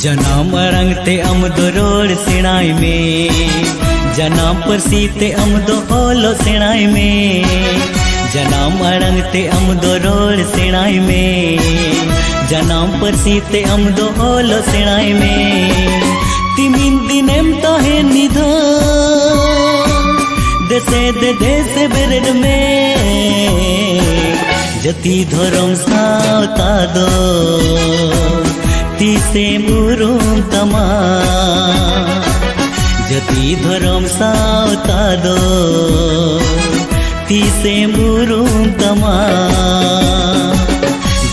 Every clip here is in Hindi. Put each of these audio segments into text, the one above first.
जनाम अड़ंग ते अमदो रोड सिणाई में, जनाम परसी ते अमदो ओलो सिणाई में। जनाम अड़ंग ते अमदो रोड सिणाई में, जनाम परसी ते अमदो ओलो सिणाई में। तिमिन दिनेम तो है निधो देसे दे देसे बेरेड में, जति धरम सावता दो तीसे मुरुम तमा। जति धरम सावता दो तीसे मुरुम तमा।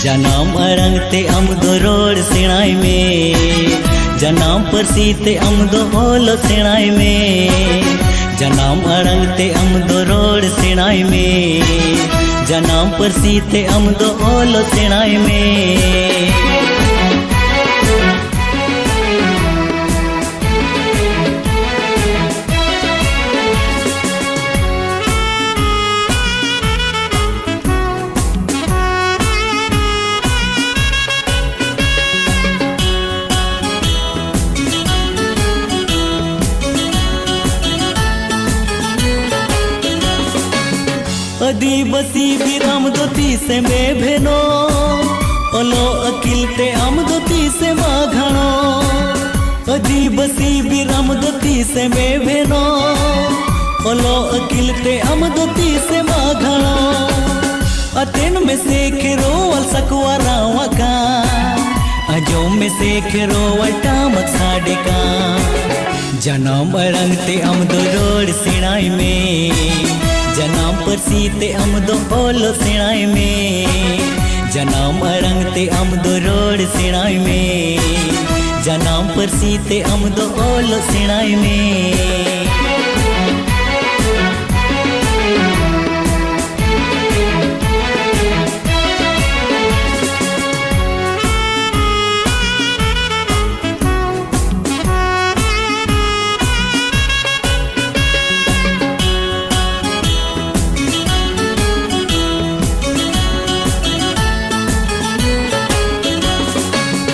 जनाम अड़ंग ते अमदो रोड सिणाई में, जनाम परसी ते अमदो ओलो सिणाई में। जनाम अड़ंग ते अमदो रोड सिणाई में, जनाम परसी ते अमदो ओलो सिणाई में। आदिवासी भी अमदो तीसे में भेनो, ओलो अकिल ते अमदो तीसे माघानो। आदिवासी भी अमदो तीसे में भेनो, ओलो अकिल ते अमदो तीसे माघानो। अतेन में से खेरो अल सकवा रावा का, अजो में से खेरो अल टामक साडे का। जनाम अड़ंग ते अमदो रोड सिणाई में, जनाम परसी ते अमदो ओलो सिणाई में। जनाम अड़ंग ते अमदो रोड सिणाई में, जनाम परसी ते अमदो ओलो सिणाई में।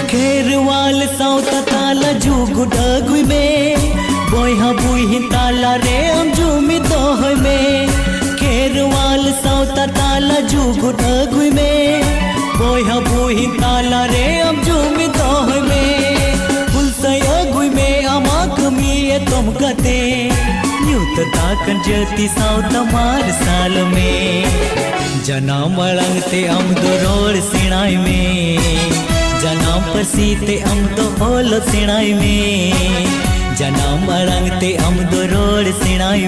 खेरवाल साउता ताला जुगु डगुई में, बोयहा बुही ताला रे हम जुमी दोहय में। खेरवाल साउता ताला जुगु डगुई में, बोयहा बुही ताला रे हम जुमी दोहय में। पुलसय अगुई में आमा कमी ए तुम गते, न्यूत ताकन जति साउता मार साल में। जनाम अड़ंग ते अमदो रोड सिणाई में, जनाम परसी ते अमदो ओलो सिणाई में। जनाम अड़ंग ते अमदो रोड सिणाई